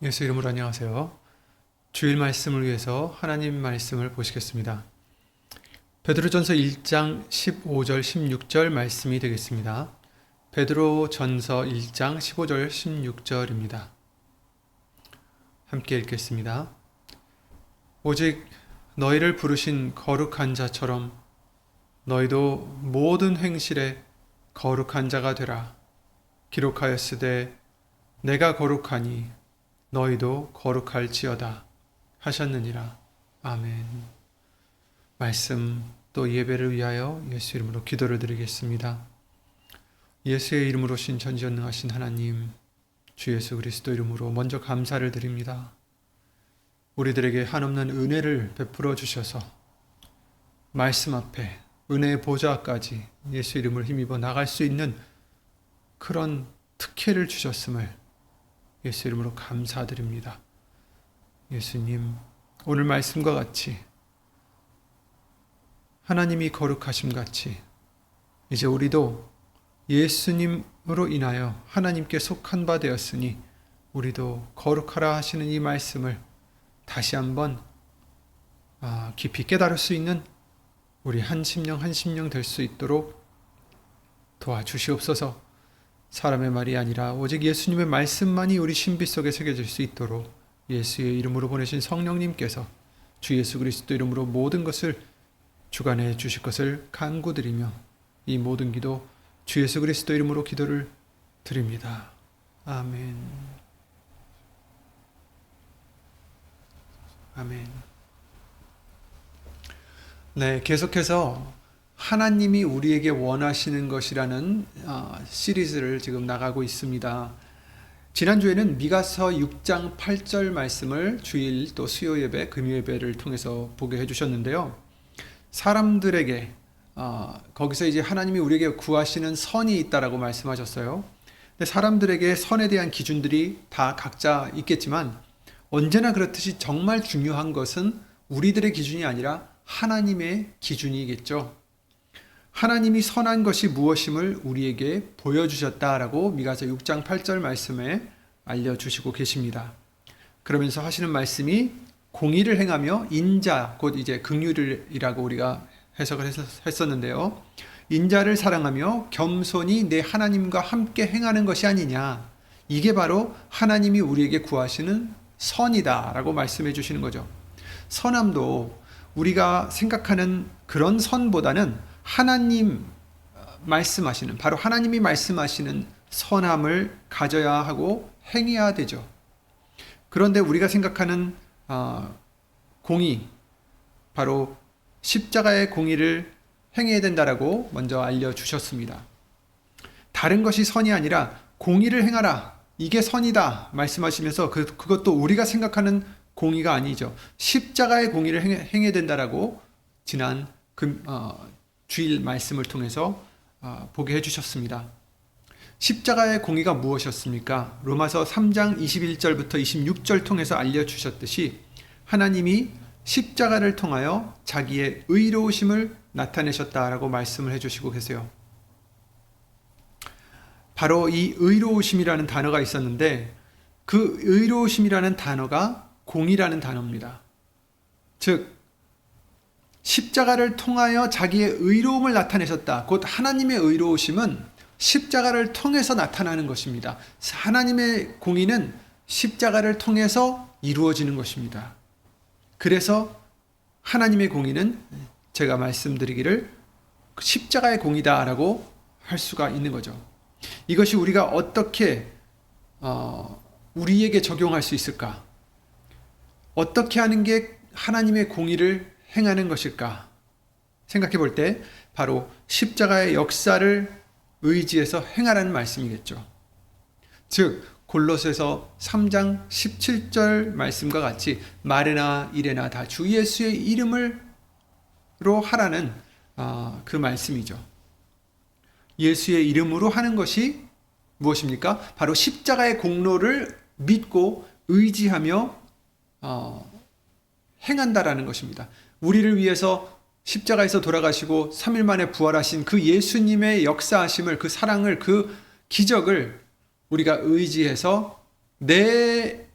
예수 이름으로 안녕하세요. 주일 말씀을 위해서 하나님 말씀을 보시겠습니다. 베드로전서 1장 15절 16절 말씀이 되겠습니다. 베드로전서 1장 15절 16절입니다. 함께 읽겠습니다. 오직 너희를 부르신 거룩한 자처럼 너희도 모든 행실에 거룩한 자가 되라. 기록하였으되 내가 거룩하니 너희도 거룩할지어다 하셨느니라. 아멘. 말씀 또 예배를 위하여 예수 이름으로 기도를 드리겠습니다. 예수의 이름으로 신 전지전능하신 하나님, 주 예수 그리스도 이름으로 먼저 감사를 드립니다. 우리들에게 한없는 은혜를 베풀어 주셔서 말씀 앞에 은혜의 보좌까지 예수 이름을 힘입어 나갈 수 있는 그런 특혜를 주셨음을 예수 이름으로 감사드립니다. 예수님, 오늘 말씀과 같이 하나님이 거룩하심 같이 이제 우리도 예수님으로 인하여 하나님께 속한 바 되었으니 우리도 거룩하라 하시는 이 말씀을 다시 한번 깊이 깨달을 수 있는 우리 한 심령 될 수 있도록 도와주시옵소서. 사람의 말이 아니라 오직 예수님의 말씀만이 우리 신비 속에 새겨질 수 있도록 예수의 이름으로 보내신 성령님께서 주 예수 그리스도 이름으로 모든 것을 주관해 주실 것을 간구드리며 이 모든 기도 주 예수 그리스도 이름으로 기도를 드립니다. 아멘. 아멘. 네, 계속해서 하나님이 우리에게 원하시는 것이라는 시리즈를 지금 나가고 있습니다. 지난주에는 미가서 6장 8절 말씀을 주일 또 수요 예배, 금요 예배를 통해서 보게 해주셨는데요. 사람들에게 거기서 이제 하나님이 우리에게 구하시는 선이 있다라고 말씀하셨어요. 근데 사람들에게 선에 대한 기준들이 다 각자 있겠지만 언제나 그렇듯이 정말 중요한 것은 우리들의 기준이 아니라 하나님의 기준이겠죠. 하나님이 선한 것이 무엇임을 우리에게 보여주셨다라고 미가서 6장 8절 말씀에 알려주시고 계십니다. 그러면서 하시는 말씀이 공의를 행하며 인자, 곧 이제 긍휼이라고 우리가 해석을 했었는데요. 인자를 사랑하며 겸손히 내 하나님과 함께 행하는 것이 아니냐. 이게 바로 하나님이 우리에게 구하시는 선이다라고 말씀해 주시는 거죠. 선함도 우리가 생각하는 그런 선보다는 하나님 말씀하시는, 바로 하나님이 말씀하시는 선함을 가져야 하고 행해야 되죠. 그런데 우리가 생각하는 공의, 바로 십자가의 공의를 행해야 된다라고 먼저 알려주셨습니다. 다른 것이 선이 아니라 공의를 행하라, 이게 선이다 말씀하시면서 그것도 우리가 생각하는 공의가 아니죠. 십자가의 공의를 행해야 된다라고 지난 주일 말씀을 통해서 보게 해주셨습니다. 십자가의 공의가 무엇이었습니까? 로마서 3장 21절부터 26절 통해서 알려주셨듯이 하나님이 십자가를 통하여 자기의 의로우심을 나타내셨다라고 말씀을 해주시고 계세요. 바로 이 의로우심이라는 단어가 있었는데 그 의로우심이라는 단어가 공의라는 단어입니다. 즉 십자가를 통하여 자기의 의로움을 나타내셨다. 곧 하나님의 의로우심은 십자가를 통해서 나타나는 것입니다. 하나님의 공의는 십자가를 통해서 이루어지는 것입니다. 그래서 하나님의 공의는 제가 말씀드리기를 십자가의 공의다라고 할 수가 있는 거죠. 이것이 우리가 어떻게 우리에게 적용할 수 있을까? 어떻게 하는 게 하나님의 공의를 행하는 것일까? 생각해 볼 때 바로 십자가의 역사를 의지해서 행하라는 말씀이겠죠. 즉 골로새서 3장 17절 말씀과 같이 말이나 일에나 다 주 예수의 이름으로 하라는 그 말씀이죠. 예수의 이름으로 하는 것이 무엇입니까? 바로 십자가의 공로를 믿고 의지하며 행한다라는 것입니다. 우리를 위해서 십자가에서 돌아가시고 3일 만에 부활하신 그 예수님의 역사하심을, 그 사랑을, 그 기적을 우리가 의지해서 내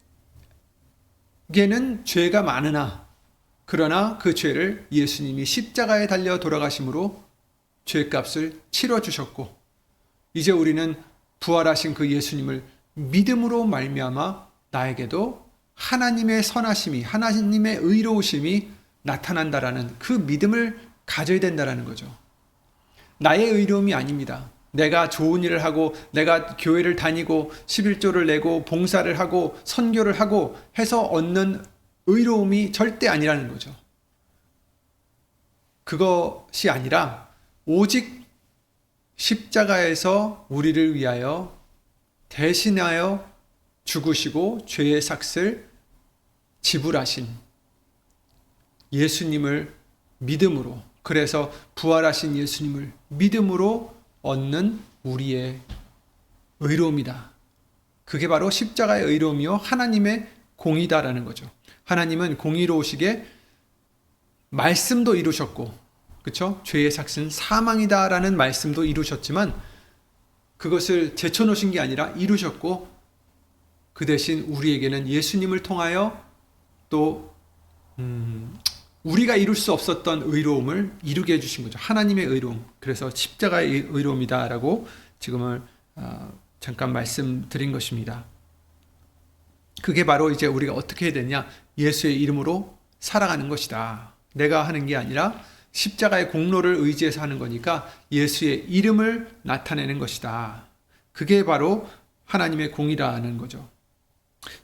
우리에게는 죄가 많으나 그러나 그 죄를 예수님이 십자가에 달려 돌아가심으로 죄값을 치러 주셨고 이제 우리는 부활하신 그 예수님을 믿음으로 말미암아 나에게도 하나님의 선하심이 하나님의 의로우심이 나타난다라는 그 믿음을 가져야 된다라는 거죠. 나의 의로움이 아닙니다. 내가 좋은 일을 하고 내가 교회를 다니고 11조를 내고 봉사를 하고 선교를 하고 해서 얻는 의로움이 절대 아니라는 거죠. 그것이 아니라 오직 십자가에서 우리를 위하여 대신하여 죽으시고 죄의 삭을 지불하신 예수님을 믿음으로, 그래서 부활하신 예수님을 믿음으로 얻는 우리의 의로움이다. 그게 바로 십자가의 의로움이요 하나님의 공의다라는 거죠. 하나님은 공의로우시게 말씀도 이루셨고, 그렇죠? 죄의 삭은 사망이다라는 말씀도 이루셨지만 그것을 제쳐놓으신 게 아니라 이루셨고, 그 대신 우리에게는 예수님을 통하여 또 우리가 이룰 수 없었던 의로움을 이루게 해주신 거죠. 하나님의 의로움. 그래서 십자가의 의로움이다라고 지금은 잠깐 말씀드린 것입니다. 그게 바로 이제 우리가 어떻게 해야 되냐? 예수의 이름으로 살아가는 것이다. 내가 하는 게 아니라 십자가의 공로를 의지해서 하는 거니까 예수의 이름을 나타내는 것이다. 그게 바로 하나님의 공의라는 거죠.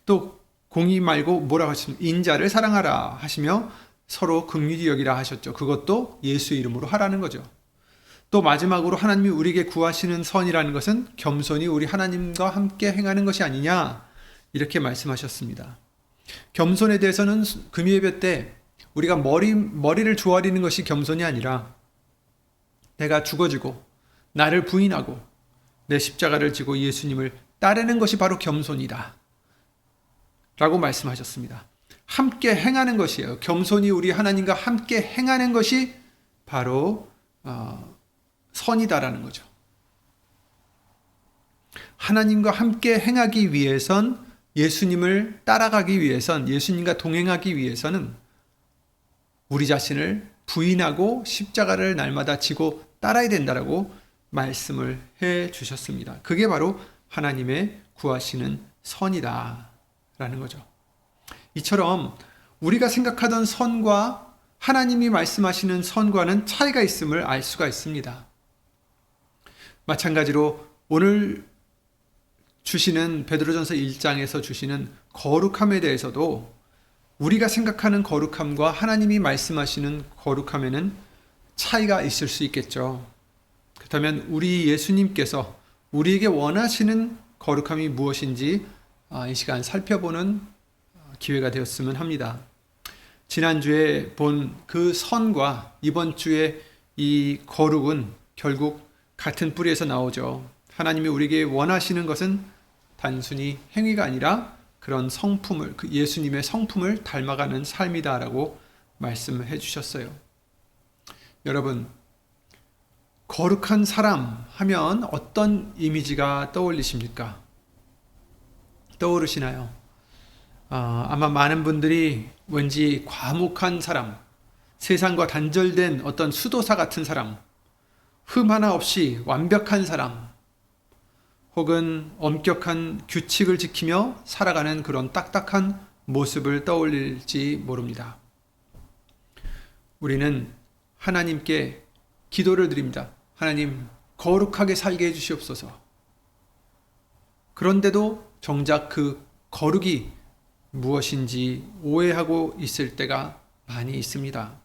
또 공의 말고 뭐라고 하시면 인자를 사랑하라 하시며 서로 긍휼히 여기라 하셨죠. 그것도 예수의 이름으로 하라는 거죠. 또 마지막으로 하나님이 우리에게 구하시는 선이라는 것은 겸손히 우리 하나님과 함께 행하는 것이 아니냐 이렇게 말씀하셨습니다. 겸손에 대해서는 금요예배 때 우리가 머리를 조아리는 것이 겸손이 아니라 내가 죽어지고 나를 부인하고 내 십자가를 지고 예수님을 따르는 것이 바로 겸손이다 라고 말씀하셨습니다. 함께 행하는 것이에요. 겸손히 우리 하나님과 함께 행하는 것이 바로 선이다라는 거죠. 하나님과 함께 행하기 위해선, 예수님을 따라가기 위해선, 예수님과 동행하기 위해서는 우리 자신을 부인하고 십자가를 날마다 지고 따라야 된다라고 말씀을 해 주셨습니다. 그게 바로 하나님의 구하시는 선이다라는 거죠. 이처럼 우리가 생각하던 선과 하나님이 말씀하시는 선과는 차이가 있음을 알 수가 있습니다. 마찬가지로 오늘 주시는 베드로전서 1장에서 주시는 거룩함에 대해서도 우리가 생각하는 거룩함과 하나님이 말씀하시는 거룩함에는 차이가 있을 수 있겠죠. 그렇다면 우리 예수님께서 우리에게 원하시는 거룩함이 무엇인지 이 시간 살펴보는 기회가 되었으면 합니다. 지난주에 본 그 선과 이번 주에 이 거룩은 결국 같은 뿌리에서 나오죠. 하나님이 우리에게 원하시는 것은 단순히 행위가 아니라 그런 성품을, 그 예수님의 성품을 닮아가는 삶이다라고 말씀해 주셨어요. 여러분, 거룩한 사람 하면 어떤 이미지가 떠올리십니까? 떠오르시나요? 아마 많은 분들이 왠지 과묵한 사람, 세상과 단절된 어떤 수도사 같은 사람, 흠 하나 없이 완벽한 사람, 혹은 엄격한 규칙을 지키며 살아가는 그런 딱딱한 모습을 떠올릴지 모릅니다. 우리는 하나님께 기도를 드립니다. 하나님, 거룩하게 살게 해주시옵소서. 그런데도 정작 그 거룩이 무엇인지 오해하고 있을 때가 많이 있습니다.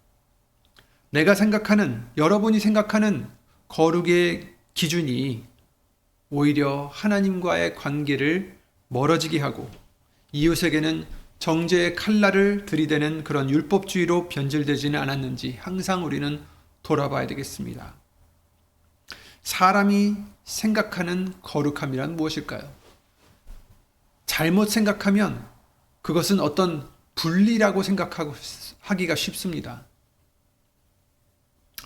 내가 생각하는, 여러분이 생각하는 거룩의 기준이 오히려 하나님과의 관계를 멀어지게 하고 이웃에게는 정죄의 칼날을 들이대는 그런 율법주의로 변질되지는 않았는지 항상 우리는 돌아봐야 되겠습니다. 사람이 생각하는 거룩함이란 무엇일까요? 잘못 생각하면 그것은 어떤 분리라고 생각하기가 쉽습니다.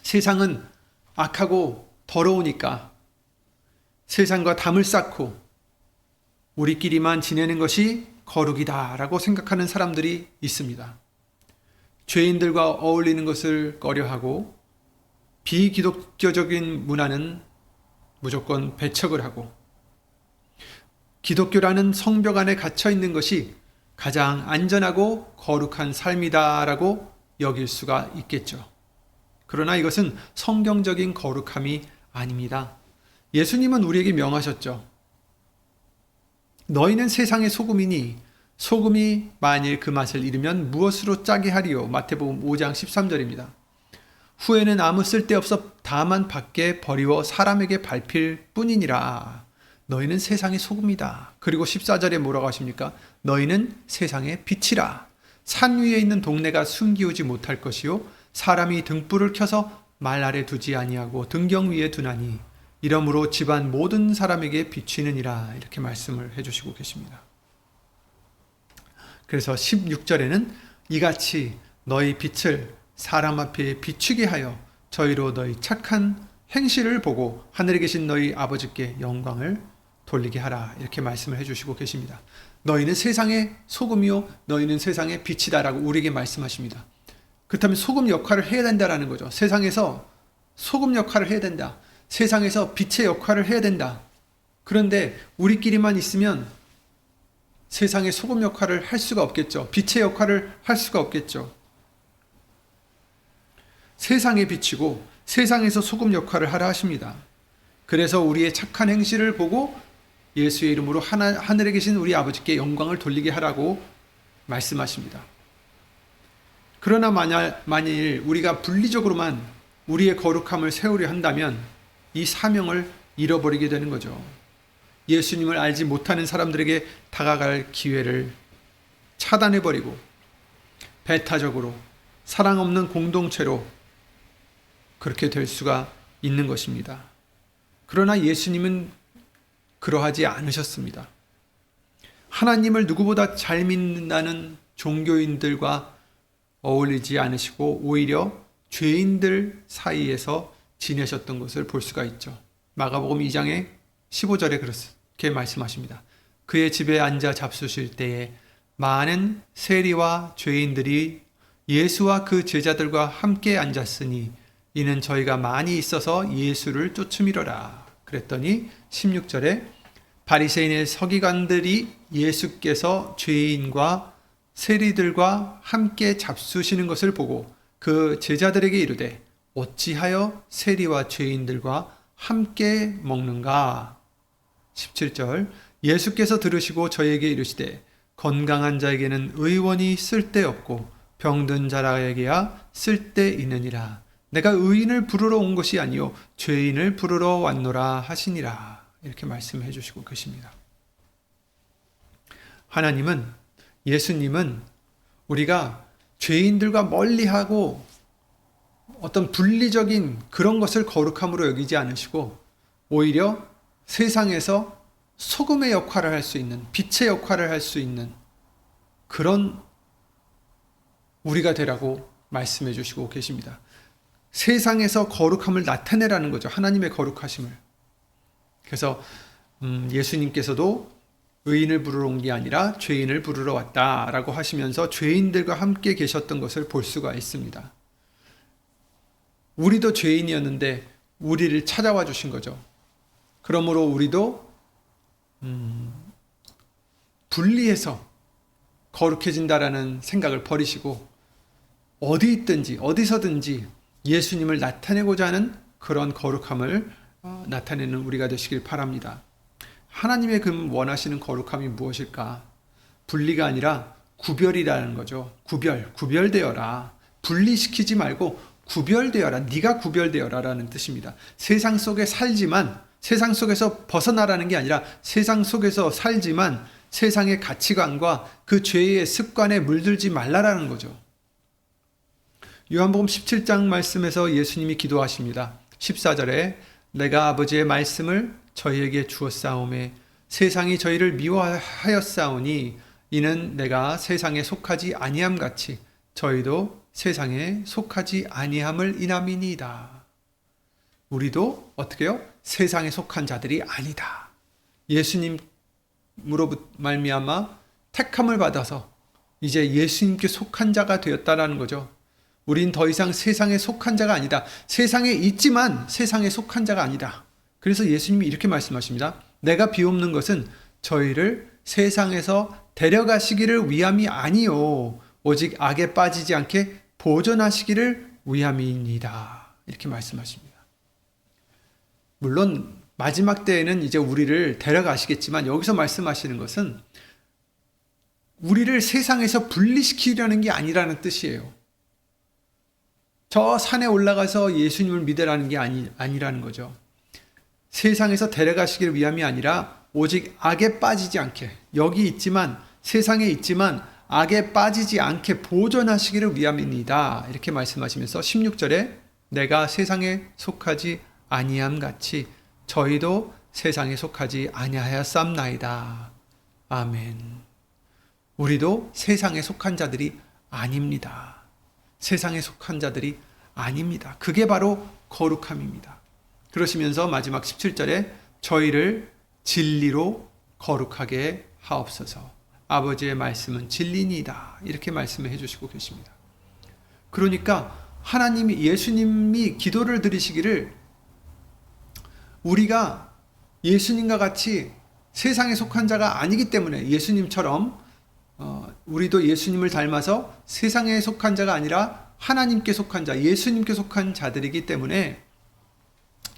세상은 악하고 더러우니까 세상과 담을 쌓고 우리끼리만 지내는 것이 거룩이다라고 생각하는 사람들이 있습니다. 죄인들과 어울리는 것을 꺼려하고 비기독교적인 문화는 무조건 배척을 하고 기독교라는 성벽 안에 갇혀 있는 것이 가장 안전하고 거룩한 삶이다라고 여길 수가 있겠죠. 그러나 이것은 성경적인 거룩함이 아닙니다. 예수님은 우리에게 명하셨죠. 너희는 세상의 소금이니 소금이 만일 그 맛을 잃으면 무엇으로 짜게 하리요? 마태복음 5장 13절입니다. 후에는 아무 쓸데없어 다만 밖에 버리워 사람에게 밟힐 뿐이니라. 너희는 세상의 소금이다. 그리고 14절에 뭐라고 하십니까? 너희는 세상의 빛이라. 산 위에 있는 동네가 숨기우지 못할 것이요 사람이 등불을 켜서 말 아래 두지 아니하고 등경 위에 두나니 이러므로 집안 모든 사람에게 비치느니라. 이렇게 말씀을 해주시고 계십니다. 그래서 16절에는 이같이 너희 빛을 사람 앞에 비추게 하여 저희로 너희 착한 행실을 보고 하늘에 계신 너희 아버지께 영광을 돌리게 하라. 이렇게 말씀을 해주시고 계십니다. 너희는 세상의 소금이요 너희는 세상의 빛이다라고 우리에게 말씀하십니다. 그렇다면 소금 역할을 해야 된다라는 거죠. 세상에서 소금 역할을 해야 된다. 세상에서 빛의 역할을 해야 된다. 그런데 우리끼리만 있으면 세상의 소금 역할을 할 수가 없겠죠. 빛의 역할을 할 수가 없겠죠. 세상에 비치고 세상에서 소금 역할을 하라 하십니다. 그래서 우리의 착한 행실을 보고 예수의 이름으로 하늘에 계신 우리 아버지께 영광을 돌리게 하라고 말씀하십니다. 그러나 만일 우리가 분리적으로만 우리의 거룩함을 세우려 한다면 이 사명을 잃어버리게 되는 거죠. 예수님을 알지 못하는 사람들에게 다가갈 기회를 차단해버리고 배타적으로 사랑 없는 공동체로 그렇게 될 수가 있는 것입니다. 그러나 예수님은 그러하지 않으셨습니다. 하나님을 누구보다 잘 믿는다는 종교인들과 어울리지 않으시고 오히려 죄인들 사이에서 지내셨던 것을 볼 수가 있죠. 마가복음 2장의 15절에 그렇게 말씀하십니다. 그의 집에 앉아 잡수실 때에 많은 세리와 죄인들이 예수와 그 제자들과 함께 앉았으니 이는 저희가 많이 있어서 예수를 쫓음이러라. 그랬더니 16절에 바리새인의 서기관들이 예수께서 죄인과 세리들과 함께 잡수시는 것을 보고 그 제자들에게 이르되 어찌하여 세리와 죄인들과 함께 먹는가? 17절 예수께서 들으시고 저에게 이르시되 건강한 자에게는 의원이 쓸데없고 병든 자라에게야 쓸데있느니라. 내가 의인을 부르러 온 것이 아니요 죄인을 부르러 왔노라 하시니라. 이렇게 말씀해 주시고 계십니다. 하나님은, 예수님은 우리가 죄인들과 멀리하고 어떤 분리적인 그런 것을 거룩함으로 여기지 않으시고 오히려 세상에서 소금의 역할을 할 수 있는, 빛의 역할을 할 수 있는 그런 우리가 되라고 말씀해 주시고 계십니다. 세상에서 거룩함을 나타내라는 거죠. 하나님의 거룩하심을. 그래서 예수님께서도 의인을 부르러 온 게 아니라 죄인을 부르러 왔다라고 하시면서 죄인들과 함께 계셨던 것을 볼 수가 있습니다. 우리도 죄인이었는데 우리를 찾아와 주신 거죠. 그러므로 우리도 분리해서 거룩해진다라는 생각을 버리시고 어디 있든지 어디서든지 예수님을 나타내고자 하는 그런 거룩함을 나타내는 우리가 되시길 바랍니다. 하나님의 그 원하시는 거룩함이 무엇일까? 분리가 아니라 구별이라는 거죠. 구별되어라. 분리시키지 말고 구별되어라. 네가 구별되어라 라는 뜻입니다. 세상 속에 살지만 세상 속에서 벗어나라는 게 아니라 세상 속에서 살지만 세상의 가치관과 그 죄의 습관에 물들지 말라라는 거죠. 요한복음 17장 말씀에서 예수님이 기도하십니다. 14절에 내가 아버지의 말씀을 저희에게 주었사오매 세상이 저희를 미워하였사오니 이는 내가 세상에 속하지 아니함 같이 저희도 세상에 속하지 아니함을 인함이니이다. 우리도 어떻게 해요? 세상에 속한 자들이 아니다. 예수님으로 말미암아 택함을 받아서 이제 예수님께 속한 자가 되었다라는 거죠. 우린 더 이상 세상에 속한 자가 아니다. 세상에 있지만 세상에 속한 자가 아니다. 그래서 예수님이 이렇게 말씀하십니다. 내가 비옵는 것은 저희를 세상에서 데려가시기를 위함이 아니요 오직 악에 빠지지 않게 보존하시기를 위함이니이다. 이렇게 말씀하십니다. 물론 마지막 때에는 이제 우리를 데려가시겠지만 여기서 말씀하시는 것은 우리를 세상에서 분리시키려는 게 아니라는 뜻이에요. 저 산에 올라가서 예수님을 믿으라는 게 아니라는 거죠. 세상에서 데려가시기를 위함이 아니라 오직 악에 빠지지 않게, 여기 있지만 세상에 있지만 악에 빠지지 않게 보존하시기를 위함입니다. 이렇게 말씀하시면서 16절에 내가 세상에 속하지 아니함 같이 저희도 세상에 속하지 아니하였사옵나이다. 아멘. 우리도 세상에 속한 자들이 아닙니다. 세상에 속한 자들이 아닙니다. 그게 바로 거룩함입니다. 그러시면서 마지막 17절에 저희를 진리로 거룩하게 하옵소서. 아버지의 말씀은 진리니이다. 이렇게 말씀을 해주시고 계십니다. 그러니까 하나님이, 예수님이 기도를 드리시기를 우리가 예수님과 같이 세상에 속한 자가 아니기 때문에 예수님처럼 우리도 예수님을 닮아서 세상에 속한 자가 아니라 하나님께 속한 자, 예수님께 속한 자들이기 때문에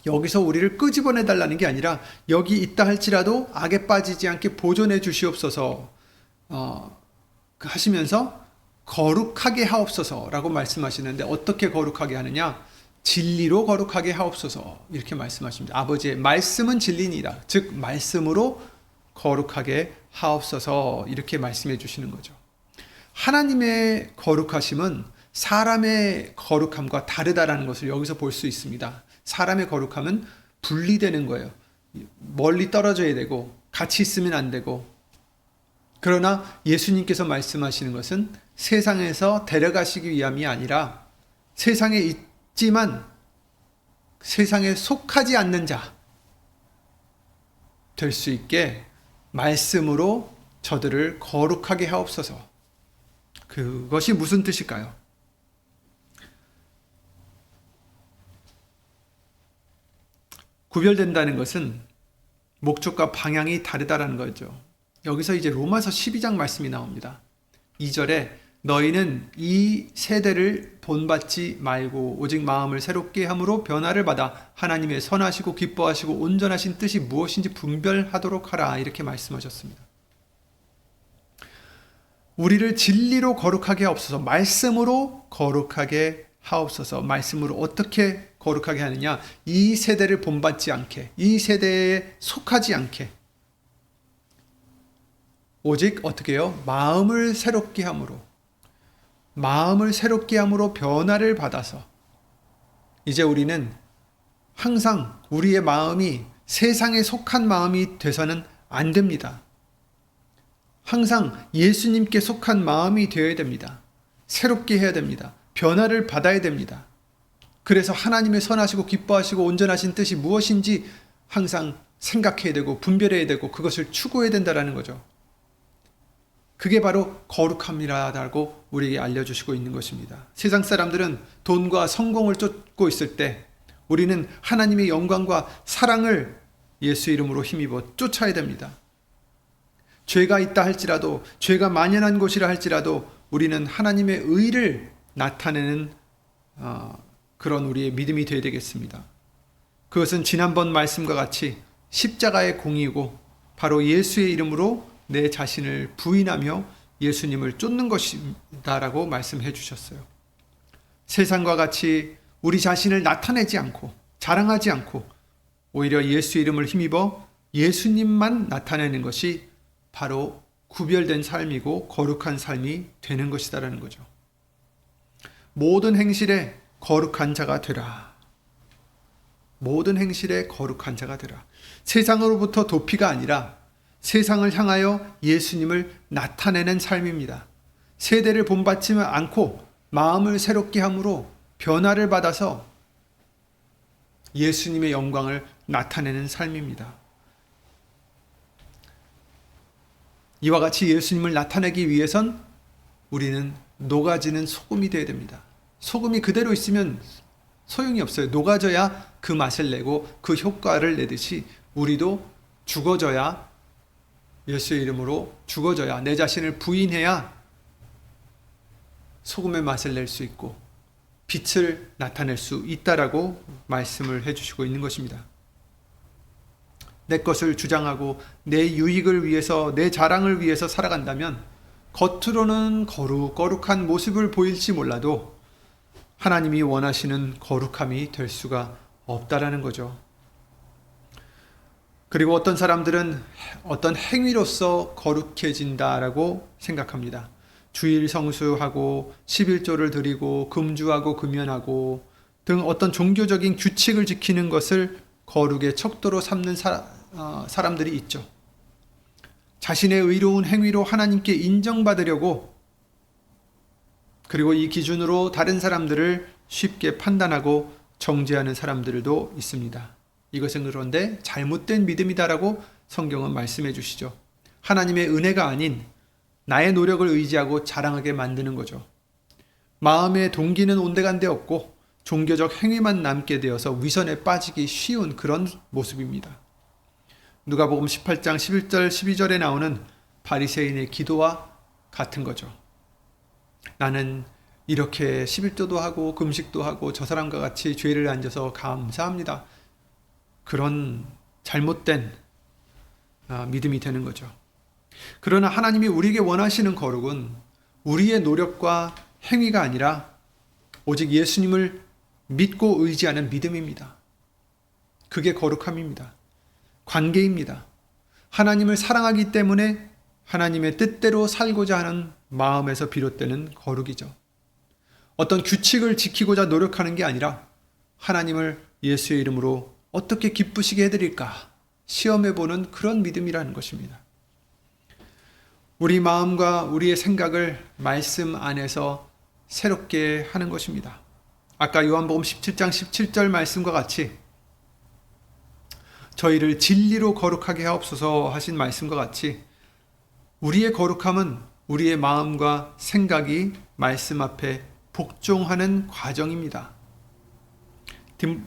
여기서 우리를 끄집어내 달라는 게 아니라 여기 있다 할지라도 악에 빠지지 않게 보존해 주시옵소서 하시면서 거룩하게 하옵소서라고 말씀하시는데 어떻게 거룩하게 하느냐? 진리로 거룩하게 하옵소서 이렇게 말씀하십니다. 아버지의 말씀은 진리니이다. 즉 말씀으로 거룩하게 하옵소서 이렇게 말씀해 주시는 거죠. 하나님의 거룩하심은 사람의 거룩함과 다르다라는 것을 여기서 볼 수 있습니다. 사람의 거룩함은 분리되는 거예요. 멀리 떨어져야 되고 같이 있으면 안 되고, 그러나 예수님께서 말씀하시는 것은 세상에서 데려가시기 위함이 아니라 세상에 있지만 세상에 속하지 않는 자 될 수 있게 말씀으로 저들을 거룩하게 하옵소서. 그것이 무슨 뜻일까요? 구별된다는 것은 목적과 방향이 다르다라는 거죠. 여기서 이제 로마서 12장 말씀이 나옵니다. 2절에 너희는 이 세대를 본받지 말고 오직 마음을 새롭게 함으로 변화를 받아 하나님의 선하시고 기뻐하시고 온전하신 뜻이 무엇인지 분별하도록 하라. 이렇게 말씀하셨습니다. 우리를 진리로 거룩하게 하옵소서. 말씀으로 거룩하게 하옵소서. 말씀으로 어떻게 거룩하게 하느냐? 이 세대를 본받지 않게, 이 세대에 속하지 않게, 오직 어떻게 해요? 마음을 새롭게 함으로, 마음을 새롭게 함으로 변화를 받아서 이제 우리는 항상 우리의 마음이 세상에 속한 마음이 돼서는 안 됩니다. 항상 예수님께 속한 마음이 되어야 됩니다. 새롭게 해야 됩니다. 변화를 받아야 됩니다. 그래서 하나님의 선하시고 기뻐하시고 온전하신 뜻이 무엇인지 항상 생각해야 되고 분별해야 되고 그것을 추구해야 된다는 거죠. 그게 바로 거룩함이라고 우리에게 알려주시고 있는 것입니다. 세상 사람들은 돈과 성공을 쫓고 있을 때 우리는 하나님의 영광과 사랑을 예수 이름으로 힘입어 쫓아야 됩니다. 죄가 있다 할지라도, 죄가 만연한 곳이라 할지라도 우리는 하나님의 의를 나타내는 그런 우리의 믿음이 되어야 되겠습니다. 그것은 지난번 말씀과 같이 십자가의 공이고 바로 예수의 이름으로 내 자신을 부인하며 예수님을 쫓는 것이다라고 말씀해 주셨어요. 세상과 같이 우리 자신을 나타내지 않고 자랑하지 않고 오히려 예수의 이름을 힘입어 예수님만 나타내는 것이 바로 구별된 삶이고 거룩한 삶이 되는 것이다라는 거죠. 모든 행실에 거룩한 자가 되라. 모든 행실에 거룩한 자가 되라. 세상으로부터 도피가 아니라 세상을 향하여 예수님을 나타내는 삶입니다. 세대를 본받지 않고 마음을 새롭게 함으로 변화를 받아서 예수님의 영광을 나타내는 삶입니다. 이와 같이 예수님을 나타내기 위해선 우리는 녹아지는 소금이 되어야 됩니다. 소금이 그대로 있으면 소용이 없어요. 녹아져야 그 맛을 내고 그 효과를 내듯이 우리도 죽어져야, 예수의 이름으로 죽어져야, 내 자신을 부인해야 소금의 맛을 낼 수 있고 빛을 나타낼 수 있다라고 말씀을 해주시고 있는 것입니다. 내 것을 주장하고 내 유익을 위해서, 내 자랑을 위해서 살아간다면 겉으로는 거룩한 모습을 보일지 몰라도 하나님이 원하시는 거룩함이 될 수가 없다라는 거죠. 그리고 어떤 사람들은 어떤 행위로서 거룩해진다라고 생각합니다. 주일 성수하고 11조를 드리고 금주하고 금연하고 등 어떤 종교적인 규칙을 지키는 것을 거룩의 척도로 삼는 사람들이 있죠. 자신의 의로운 행위로 하나님께 인정받으려고, 그리고 이 기준으로 다른 사람들을 쉽게 판단하고 정죄하는 사람들도 있습니다. 이것은 그런데 잘못된 믿음이다라고 성경은 말씀해 주시죠. 하나님의 은혜가 아닌 나의 노력을 의지하고 자랑하게 만드는 거죠. 마음의 동기는 온데간데 없고 종교적 행위만 남게 되어서 위선에 빠지기 쉬운 그런 모습입니다. 누가복음 18장 11절 12절에 나오는 바리새인의 기도와 같은 거죠. 나는 이렇게 11조도 하고 금식도 하고 저 사람과 같이 죄를 안 져서 감사합니다. 그런 잘못된 믿음이 되는 거죠. 그러나 하나님이 우리에게 원하시는 거룩은 우리의 노력과 행위가 아니라 오직 예수님을 믿고 의지하는 믿음입니다. 그게 거룩함입니다. 관계입니다. 하나님을 사랑하기 때문에 하나님의 뜻대로 살고자 하는 마음에서 비롯되는 거룩이죠. 어떤 규칙을 지키고자 노력하는 게 아니라 하나님을 예수의 이름으로 어떻게 기쁘시게 해드릴까 시험해보는 그런 믿음이라는 것입니다. 우리 마음과 우리의 생각을 말씀 안에서 새롭게 하는 것입니다. 아까 요한복음 17장 17절 말씀과 같이 저희를 진리로 거룩하게 하옵소서 하신 말씀과 같이 우리의 거룩함은 우리의 마음과 생각이 말씀 앞에 복종하는 과정입니다.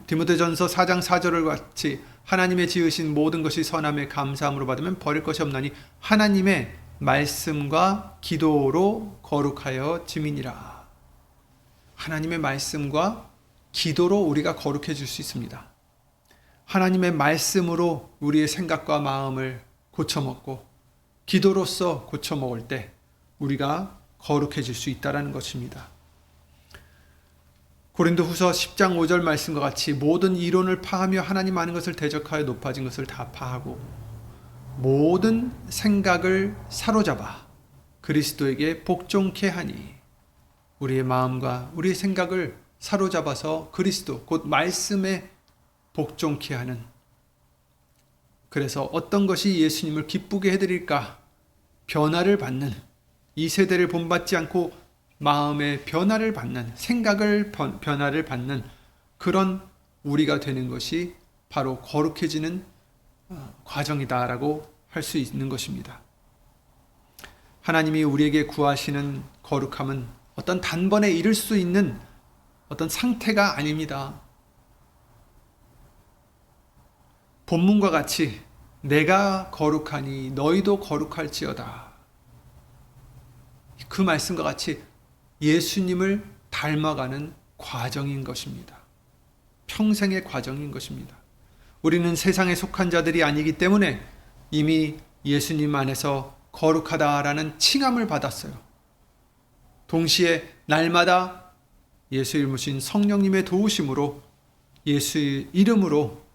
디모데전서 4장 4절을 같이 하나님의 지으신 모든 것이 선함에 감사함으로 받으면 버릴 것이 없나니 하나님의 말씀과 기도로 거룩하여 지민이라. 하나님의 말씀과 기도로 우리가 거룩해질 수 있습니다. 하나님의 말씀으로 우리의 생각과 마음을 고쳐먹고 기도로서 고쳐먹을 때 우리가 거룩해질 수 있다는 것입니다. 고린도후서 10장 5절 말씀과 같이 모든 이론을 파하며 하나님 아는 것을 대적하여 높아진 것을 다 파하고 모든 생각을 사로잡아 그리스도에게 복종케 하니, 우리의 마음과 우리의 생각을 사로잡아서 그리스도 곧 말씀에 복종케 하는, 그래서 어떤 것이 예수님을 기쁘게 해드릴까 변화를 받는, 이 세대를 본받지 않고 마음의 변화를 받는, 생각을 변화를 받는 그런 우리가 되는 것이 바로 거룩해지는 과정이다라고 할 수 있는 것입니다. 하나님이 우리에게 구하시는 거룩함은 어떤 단번에 이룰 수 있는 어떤 상태가 아닙니다. 본문과 같이 내가 거룩하니 너희도 거룩할지어다. 그 말씀과 같이 예수님을 닮아가는 과정인 것입니다. 평생의 과정인 것입니다. 우리는 세상에 속한 자들이 아니기 때문에 이미 예수님 안에서 거룩하다라는 칭함을 받았어요. 동시에 날마다 예수 이름으신 성령님의 도우심으로 예수의 이름으로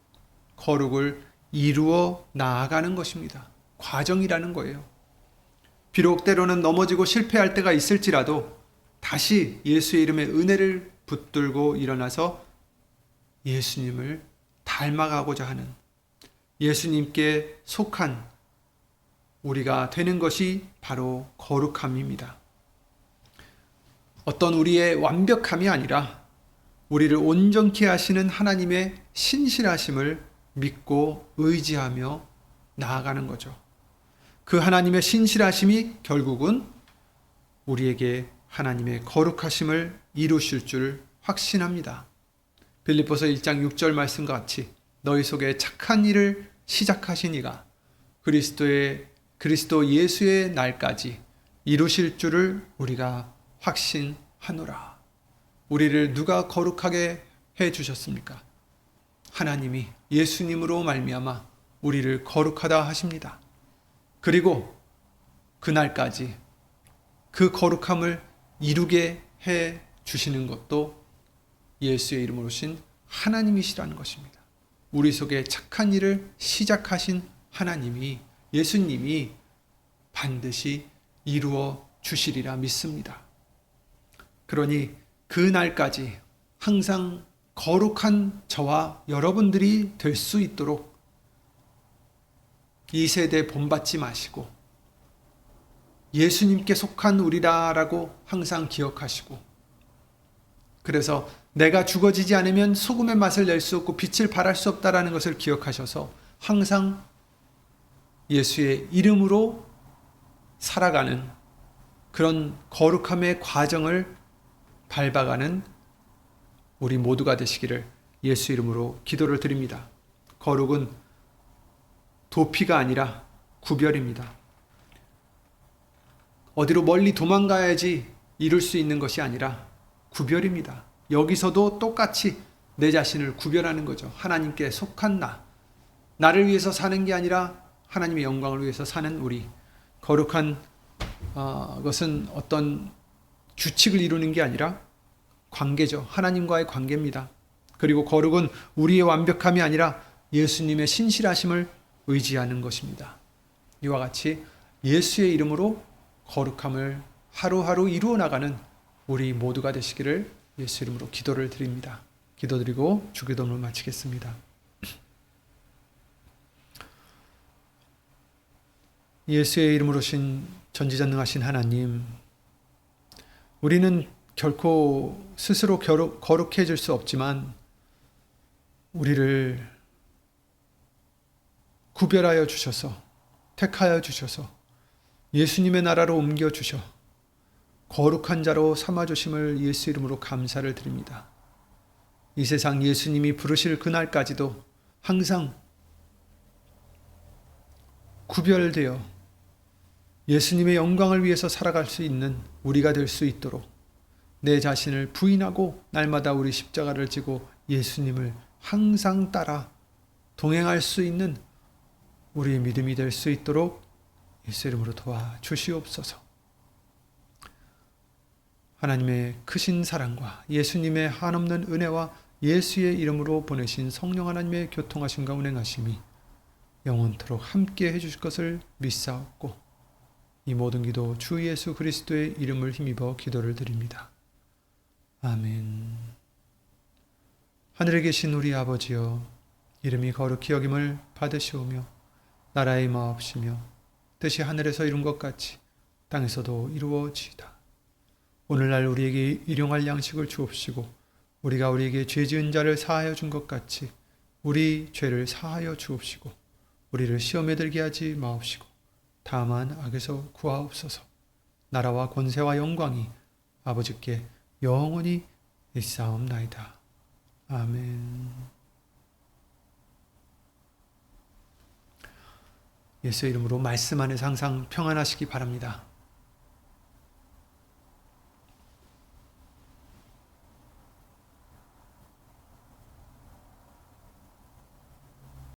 거룩을 이루어 나아가는 것입니다. 과정이라는 거예요. 비록 때로는 넘어지고 실패할 때가 있을지라도 다시 예수의 이름의 은혜를 붙들고 일어나서 예수님을 닮아가고자 하는, 예수님께 속한 우리가 되는 것이 바로 거룩함입니다. 어떤 우리의 완벽함이 아니라 우리를 온전케 하시는 하나님의 신실하심을 믿고 의지하며 나아가는 거죠. 그 하나님의 신실하심이 결국은 우리에게 하나님의 거룩하심을 이루실 줄 확신합니다. 빌립보서 1장 6절 말씀과 같이 너희 속에 착한 일을 시작하신 이가 그리스도 예수의 날까지 이루실 줄을 우리가 확신하노라. 우리를 누가 거룩하게 해 주셨습니까? 하나님이 예수님으로 말미암아 우리를 거룩하다 하십니다. 그리고 그날까지 그 거룩함을 이루게 해 주시는 것도 예수의 이름으로 오신 하나님이시라는 것입니다. 우리 속에 착한 일을 시작하신 하나님이, 예수님이 반드시 이루어 주시리라 믿습니다. 그러니 그날까지 항상 거룩한 저와 여러분들이 될 수 있도록 이 세대에 본받지 마시고 예수님께 속한 우리라라고 항상 기억하시고, 그래서 내가 죽어지지 않으면 소금의 맛을 낼 수 없고 빛을 발할 수 없다라는 것을 기억하셔서 항상 예수의 이름으로 살아가는 그런 거룩함의 과정을 밟아가는 우리 모두가 되시기를 예수 이름으로 기도를 드립니다. 거룩은 도피가 아니라 구별입니다. 어디로 멀리 도망가야지 이룰 수 있는 것이 아니라 구별입니다. 여기서도 똑같이 내 자신을 구별하는 거죠. 하나님께 속한 나를 위해서 사는 게 아니라 하나님의 영광을 위해서 사는 우리. 거룩한 것은 어떤 규칙을 이루는 게 아니라 관계죠. 하나님과의 관계입니다. 그리고 거룩은 우리의 완벽함이 아니라 예수님의 신실하심을 의지하는 것입니다. 이와 같이 예수의 이름으로 거룩함을 하루하루 이루어 나가는 우리 모두가 되시기를 예수 이름으로 기도를 드립니다. 기도드리고 주기도문을 마치겠습니다. 예수의 이름으로 신 전지전능하신 하나님, 우리는 결코 스스로 거룩해질 수 없지만 우리를 구별하여 주셔서, 택하여 주셔서 예수님의 나라로 옮겨주셔 거룩한 자로 삼아주심을 예수 이름으로 감사를 드립니다. 이 세상 예수님이 부르실 그날까지도 항상 구별되어 예수님의 영광을 위해서 살아갈 수 있는 우리가 될 수 있도록 내 자신을 부인하고 날마다 우리 십자가를 지고 예수님을 항상 따라 동행할 수 있는 우리의 믿음이 될 수 있도록 예수 이름으로 도와주시옵소서. 하나님의 크신 사랑과 예수님의 한없는 은혜와 예수의 이름으로 보내신 성령 하나님의 교통하심과 운행하심이 영원토록 함께 해주실 것을 믿사옵고 이 모든 기도 주 예수 그리스도의 이름을 힘입어 기도를 드립니다. 아멘. 하늘에 계신 우리 아버지여, 이름이 거룩히 여김을 받으시오며 나라의 마옵시며 뜻이 하늘에서 이룬 것 같이 땅에서도 이루어지이다. 오늘날 우리에게 일용할 양식을 주옵시고 우리가 우리에게 죄 지은 자를 사하여 준 것 같이 우리 죄를 사하여 주옵시고 우리를 시험에 들게 하지 마옵시고 다만 악에서 구하옵소서. 나라와 권세와 영광이 아버지께 영원히 있사옵나이다. 아멘. 예수의 이름으로 말씀 안에서 항상 평안하시기 바랍니다.